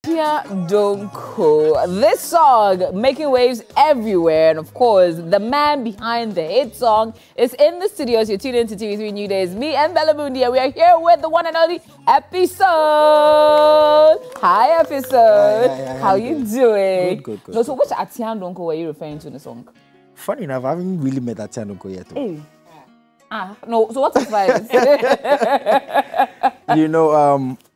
Atia Donko. This song making waves everywhere, and of course, the man behind the hit song is in the studios. You're tuned into TV3Newday. Me and Bella Mundi. We are here with the one and only Epixode. Hi, Epixode. Hi, how you doing? Good. No, so which Atia Donko were you referring to in the song? Funny enough, I haven't really met Atia Donko yet. Hey. No, so what's the vibe?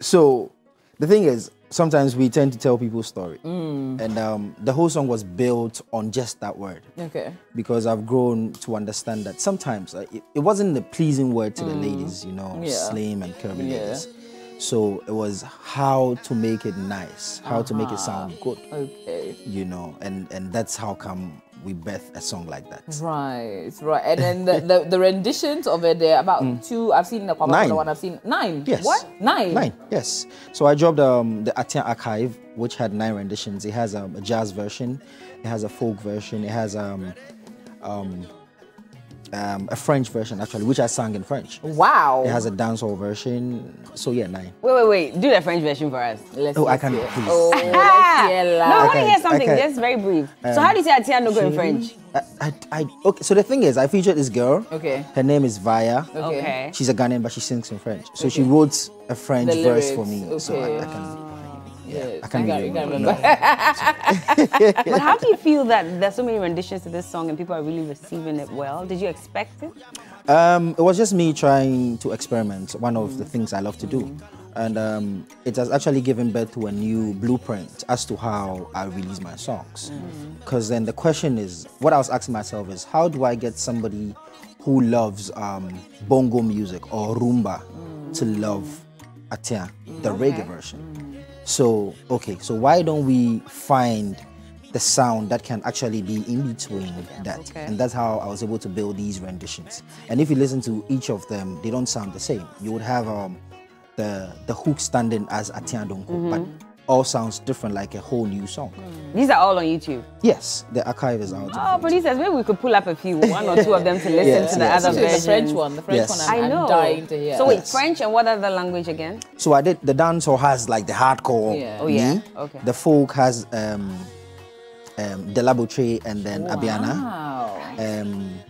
So the thing is, sometimes we tend to tell people's story. And the whole song was built on just that word. Okay. Because I've grown to understand that sometimes it wasn't the pleasing word to the ladies, slim and curvy ladies. So it was how to make it nice, how to make it sound good. Okay. And that's how come we birth a song like that. Right. And then the renditions of it, there about two. I've seen the one. I've seen 9. Yes. What? 9. Yes. So I dropped the Atia Archive, which had 9 renditions. It has a jazz version, it has a folk version, it has a French version actually, which I sang in French. Wow. It has a dancehall version. So yeah, 9. Wait. Do the French version for us. I can. Please. No, I want to hear something. Just very brief. So how do you say Atia Donko in French? Okay. So the thing is, I featured this girl. Okay. Her name is Vaya. Okay. She's a Ghanaian, but she sings in French. So she wrote a French verse for me. Okay. So I can. Yeah, I can't remember. But how do you feel that there's so many renditions to this song and people are really receiving it well? Did you expect it? It was just me trying to experiment, one of the things I love to do. And it has actually given birth to a new blueprint as to how I release my songs. Because then the question is, what I was asking myself is, how do I get somebody who loves bongo music or rumba to love Atia, the reggae version? So why don't we find the sound that can actually be in between that? Okay. And that's how I was able to build these renditions. And if you listen to each of them, they don't sound the same. You would have the hook standing as Atia Donko, but all sounds different, like a whole new song. These are all on YouTube? Yes, the archive is out. Oh, producers, maybe we could pull up a few, 1 or 2 of them to listen to the other version. The French one, I'm dying to hear. So wait, French and what other language again? So I did, the dancehall has like the hardcore me. Okay. The folk has Delabotre and then Abiana.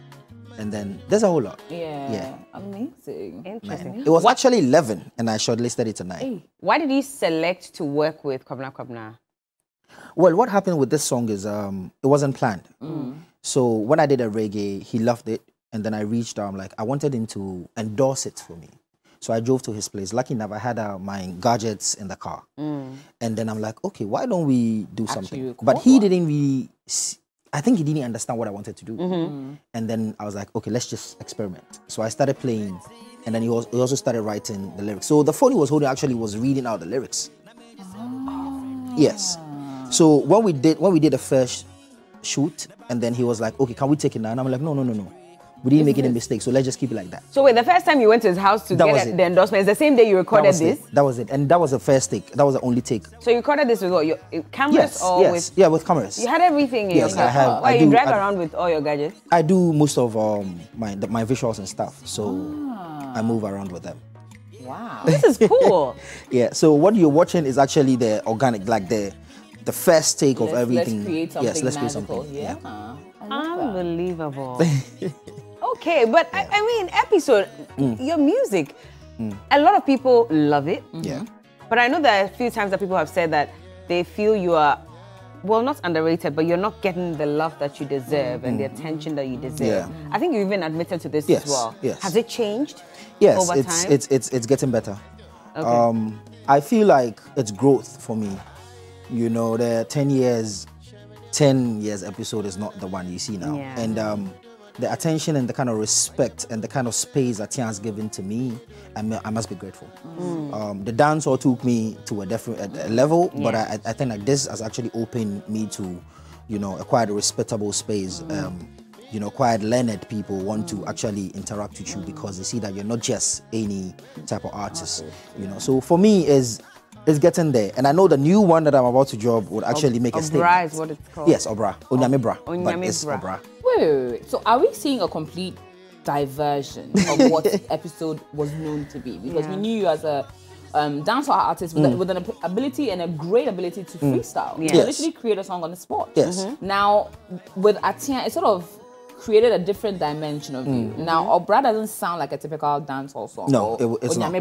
And then there's a whole lot. Yeah. Amazing. Interesting. It was actually 11 and I shortlisted it to 9. Hey. Why did you select to work with Kwabena? Well, what happened with this song is it wasn't planned. So when I did a reggae, he loved it. And then I reached out, I wanted him to endorse it for me. So I drove to his place. Lucky enough, I had my gadgets in the car. And then I'm like, okay, why don't we do something? But he didn't really... I think he didn't understand what I wanted to do. And then I was like, okay, let's just experiment. So I started playing, and then he also started writing the lyrics. So the phone he was holding actually was reading out the lyrics. Yes. So when we did the first shoot, and then he was like, okay, can we take it now? And I'm like, no. We didn't make any mistake, so let's just keep it like that. So wait, the first time you went to his house to get the endorsement, is the same day you recorded this? That was it, and that was the first take. That was the only take. So you recorded this with what, your cameras with? Yeah, with cameras. You had everything in your car? I have. Why you drive around with all your gadgets? I do most of my visuals and stuff, so I move around with them. Wow, this is cool. Yeah, so what you're watching is actually the organic, like the first take of everything. Let's create something. Yeah. Unbelievable. Okay, but I mean, Epixode, your music, a lot of people love it. Yeah. But I know there are a few times that people have said that they feel you are, well, not underrated, but you're not getting the love that you deserve and the attention that you deserve. Yeah. I think you even admitted to this as well. Yes. Has it changed over time? It's getting better. Okay. I feel like it's growth for me. The 10 years Epixode is not the one you see now. Yeah. And the attention and the kind of respect and the kind of space that Atia has given to me, I must be grateful. The dancehall took me to a different level, but I think like this has actually opened me to, acquire a respectable space. Quite learned people want to actually interact with you because they see that you're not just any type of artist. So for me it's getting there, and I know the new one that I'm about to drop would actually make a statement. Obra is what it's called. Yes, Obra. Onyamebra. But it's Obra. Wait. So are we seeing a complete diversion of what Epixode was known to be? Because we knew you as a dancehall artists with an ability and a great ability to freestyle. Yes. To literally create a song on the spot. Yes. Now, with Atian, it sort of created a different dimension of you. Now, Obra doesn't sound like a typical dancehall song. No, it's not.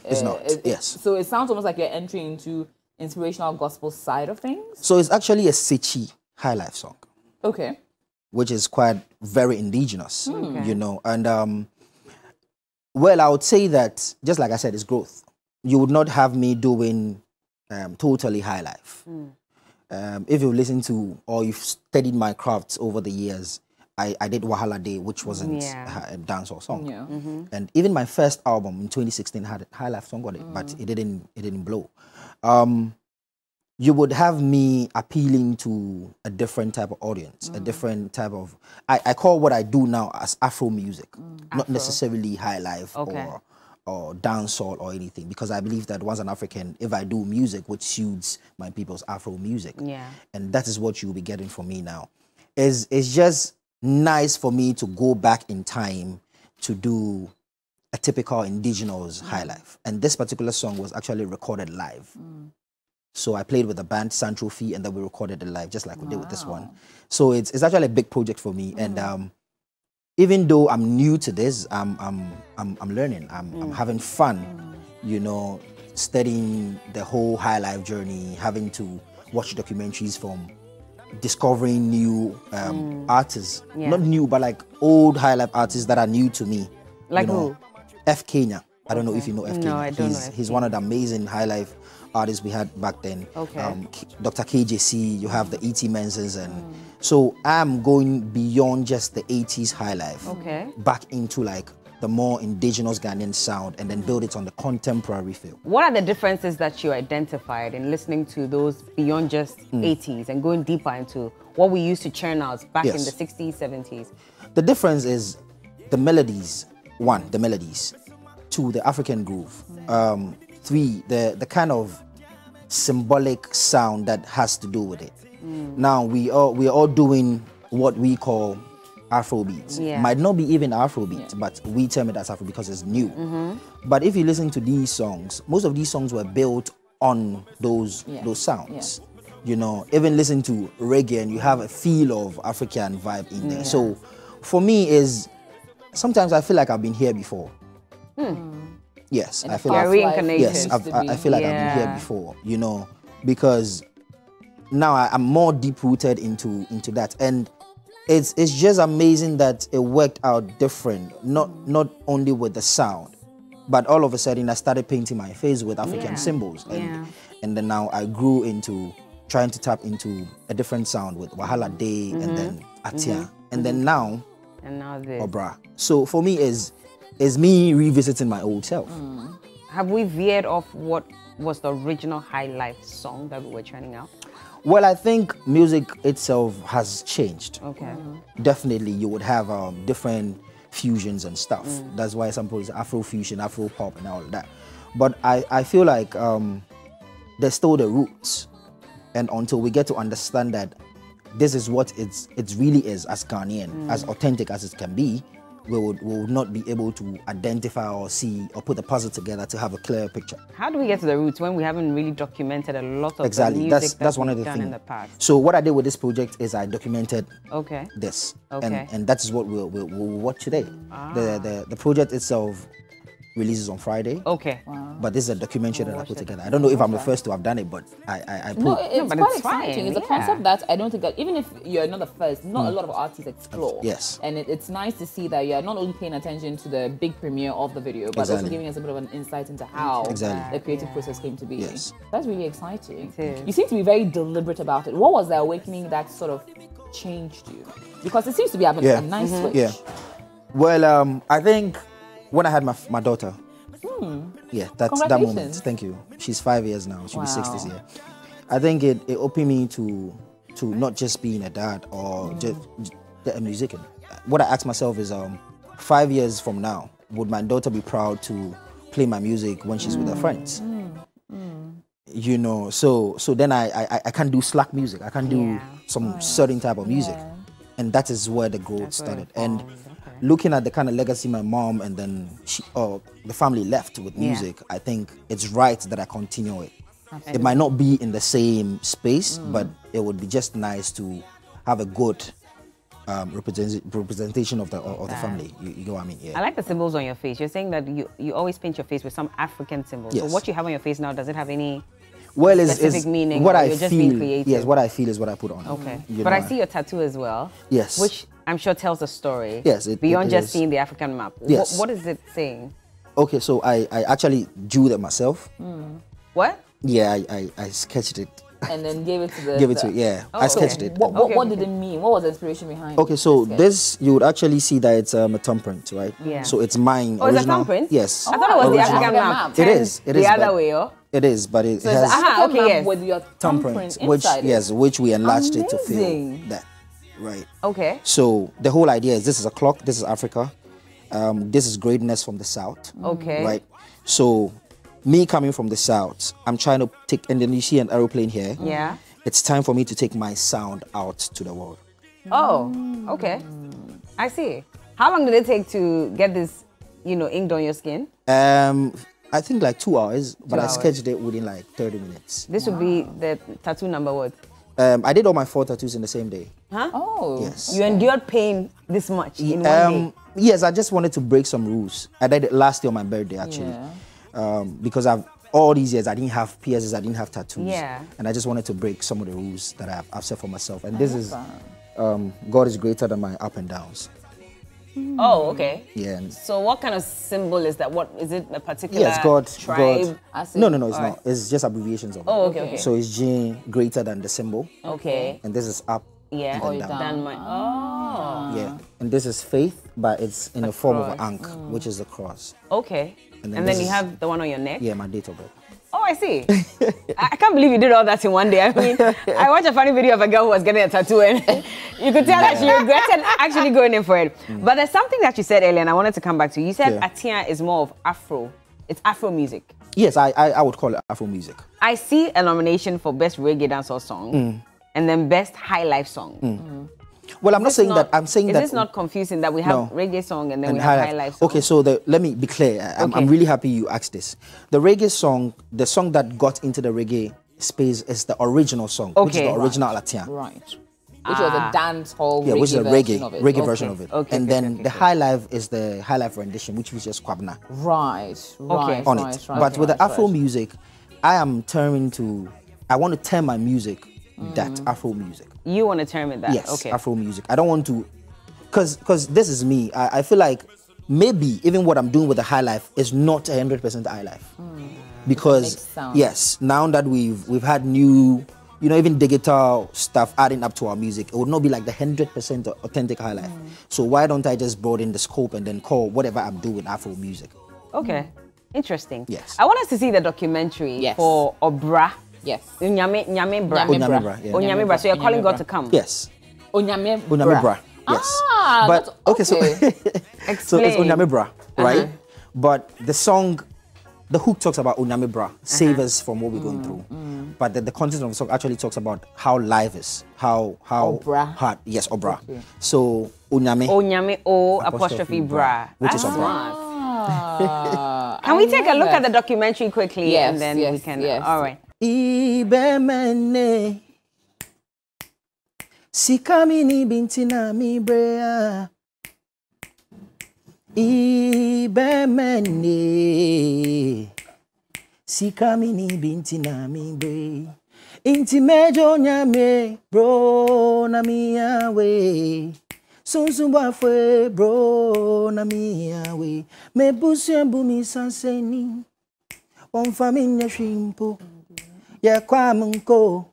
It's not. Yes. So it sounds almost like you're entering into inspirational gospel side of things. So it's actually a Sechi high life song. Okay. Which is quite very indigenous, you know. And well, I would say that, just like I said, it's growth. You would not have me doing totally high life. If you listen to or you've studied my crafts over the years, I did Wahala Day, which wasn't a dancehall song. Yeah. And even my first album in 2016 had a high life song on it, but it didn't blow. You would have me appealing to a different type of audience, a different type of... I call what I do now as Afro music, not necessarily high life or dancehall or anything, because I believe that once an African, if I do music which suits my people's Afro music, and that is what you'll be getting from me now. It's just nice for me to go back in time to do a typical indigenous high life. And this particular song was actually recorded live. So I played with the band Santrophy, and then we recorded it live, just like we did with this one. So it's actually a big project for me. And even though I'm new to this, I'm learning. I'm having fun, you know, studying the whole high life journey, having to watch documentaries from discovering new artists. Not new, but like old high life artists that are new to me. Like you know, who? F. Kenya. I don't know if you know F. Kenya. No, I don't know. He's one of the amazing high life artists we had back then. Dr. KJC, you have the E.T. Mensons, and so I'm going beyond just the 80s high life, back into like the more indigenous Ghanaian sound, and then build it on the contemporary feel. What are the differences that you identified in listening to those beyond just 80s and going deeper into what we used to churn out back in the 60s, 70s? The difference is the melodies. One, the melodies. Two, the African groove. Three, the kind of symbolic sound that has to do with it. Now we are all doing what we call Afrobeats. Might not be even Afrobeat, but we term it as Afro because it's new. But if you listen to these songs, most of these songs were built on those sounds. You know, even listen to reggae and you have a feel of African vibe in there. So for me is sometimes I feel like I've been here before. Yes, I feel like reincarnated. I feel like I've been here before, you know, because now I'm more deep rooted into that, and it's just amazing that it worked out different. Not only with the sound, but all of a sudden I started painting my face with African symbols, and then now I grew into trying to tap into a different sound with Wahala Day and then Atia, and then now this. Obra. So for me is me revisiting my old self. Have we veered off what was the original high life song that we were churning out? Well, I think music itself has changed. Definitely, you would have different fusions and stuff. That's why some people say Afro fusion, Afro pop, and all of that. But I feel like there's still the roots, and until we get to understand that this is what it really is as Ghanaian, as authentic as it can be, we would not be able to identify or see or put the puzzle together to have a clear picture. How do we get to the roots when we haven't really documented a lot of the music that's one of the done things in the past? So what I did with this project is I documented this, and that is what we'll watch today. The project itself releases on Friday. But this is a documentary that I put together. I don't know if I'm the first to have done it, but I put... No, it's quite exciting. It's a concept that I don't think that, even if you're not the first, not a lot of artists explore. And it's nice to see that you're not only paying attention to the big premiere of the video, but also giving us a bit of an insight into how the creative process came to be. That's really exciting. You seem to be very deliberate about it. What was the awakening that sort of changed you? Because it seems to be having a nice switch. Well, I think when I had my daughter, that's that moment. Thank you. She's 5 years now. She'll be 6 this year. I think it opened me to not just being a dad or just a musician. What I asked myself is, 5 years from now, would my daughter be proud to play my music when she's with her friends? You know, so then I can't do slack music. I can't do some certain type of music, and that is where the growth started. And looking at the kind of legacy my mom and then the family left with music, I think it's right that I continue it. It might not be in the same space, but it would be just nice to have a good representation of the family. You know what I mean? Yeah. I like the symbols on your face. You're saying that you always paint your face with some African symbols. Yes. So what you have on your face now, does it have any specific meaning? What I you're just feel. being creative? Yes, what I feel is what I put on. Okay. But I see your tattoo as well. Yes. Which I'm sure tells a story. Yes. Beyond just seeing the African map. Yes. What is it saying? Okay, so I actually drew that myself. What? Yeah, I sketched it. And then gave it to the... Give it to, yeah. I sketched it. What did it mean? What was the inspiration behind it? Okay, so this, you would actually see that it's a thumbprint, right? Yeah. So it's mine. Oh, it's a thumbprint? Yes. I thought it was the African map. It is. The other way, oh? It is, but it so has... it's the African map with your thumbprint inside which we enlarged it to feel that. Right. Okay. So the whole idea is this is a clock, this is Africa. This is greatness from the South. Okay. Right. So me coming from the South, I'm trying to take, and then you see an aeroplane here. Yeah. It's time for me to take my sound out to the world. Oh, okay. I see. How long did it take to get this, inked on your skin? I think like 2 hours, but I sketched it within like 30 minutes. This would be the tattoo number what? I did all my 4 tattoos in the same day. Huh? Oh. Yes. You endured pain this much in one day? Yes, I just wanted to break some rules. I did it last year on my birthday, actually. Because all these years, I didn't have piercings, I didn't have tattoos. Yeah. And I just wanted to break some of the rules that I've set for myself. And this is, God is greater than my up and downs. Oh, okay. Yeah. So what kind of symbol is that? What is it? A particular tribe? God. No, it's not. It's just abbreviations of it. Oh, okay. So it's G greater than the symbol. Okay. And this is up. Yeah. And then down. Yeah. And this is faith, but it's in the form of an ankh, which is the cross. Okay. And then you have the one on your neck? Yeah, my date of birth. Oh, I see. I can't believe you did all that in one day. I mean, I watched a funny video of a girl who was getting a tattoo and you could tell that she regretted actually going in for it. But there's something that you said earlier and I wanted to come back to. You said Atia is more of Afro. It's Afro music. Yes, I would call it Afro music. I see a nomination for Best Reggae Dancehall Song and then Best High Life Song. Well, I'm not saying that. I'm saying that. Is this not confusing that we have reggae song and then we have high life song? Okay, so let me be clear. I'm really happy you asked this. The reggae song, the song that got into the reggae space is the original song, which is the original Latian. Right. Which was a dance hall which is a reggae version version of it. And then the high life is the high life rendition, which was just Kwabna. Right. But with the Afro music, I want to turn my music that Afro music. You want to term it that? Yes, okay. Afro music. I don't want to, because this is me. I feel like maybe even what I'm doing with the high life is not 100% high life. Because yes, now that we've had new, even digital stuff adding up to our music, it would not be like the 100% authentic high life. So why don't I just broaden the scope and then call whatever I'm doing Afro music? Okay, interesting. Yes. I want us to see the documentary for Obra. Yes. Onyame Bra. So you're calling God to come? Yes. Onyame Bra. Yes. But okay, so it's Onyame Bra, right? But the song, the hook talks about Onyame Bra, save us from what we're going through. But the content of the song actually talks about how life is, how hard. Yes, Obra. Okay. So Onyame O apostrophe Bra, which is Obra. Can we take a look at the documentary quickly and then we can? All right. Ibemene Sikamini bintina mi brea Ibemene Sikamini bintina mi bre Inti mejo nyame bro na miyawe Sunsumba fwe bro na miyawe Me busyambu mi sanseni Onfaminya shimpo Ye kwa munko,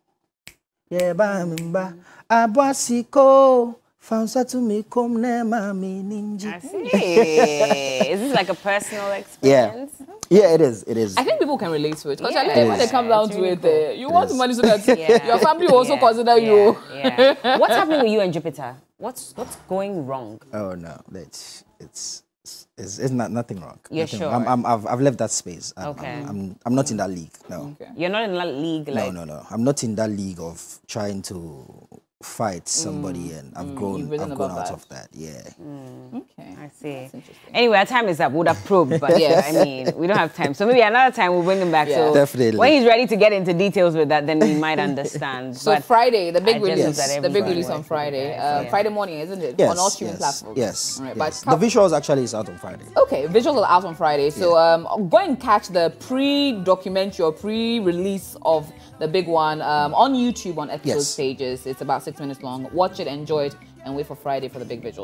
ye ba mba, abwasiko, fansa to me come ne mami ninji. I see. Is this like a personal experience? Yeah, it is. It is. I think people can relate to it. Because when they come down to it, you want money so that your family will also consider you. Yeah. What's happening with you and Jupiter? What's going wrong? Oh no, it's not nothing wrong. You're nothing sure? Wrong. I've left that space. Okay. I'm not in that league. No. Okay. You're not in that league. Like... No. I'm not in that league of trying to fight somebody, and I've grown out of that. Yeah. Okay, I see. Anyway, our time is up. Would have probed, but I mean, we don't have time. So maybe another time we'll bring him back. So definitely. When he's ready to get into details with that, then we might understand. So but Friday, the big release, on Friday. Friday morning, isn't it? Yes, on all streaming platforms. Yes. Right, yes. The visuals actually is out on Friday. Okay, visuals are out on Friday. So go and catch the pre-documentary or pre-release of the big one on YouTube on Epixode pages. It's about 6 minutes long. Watch it, enjoy it, and wait for Friday for the big visual.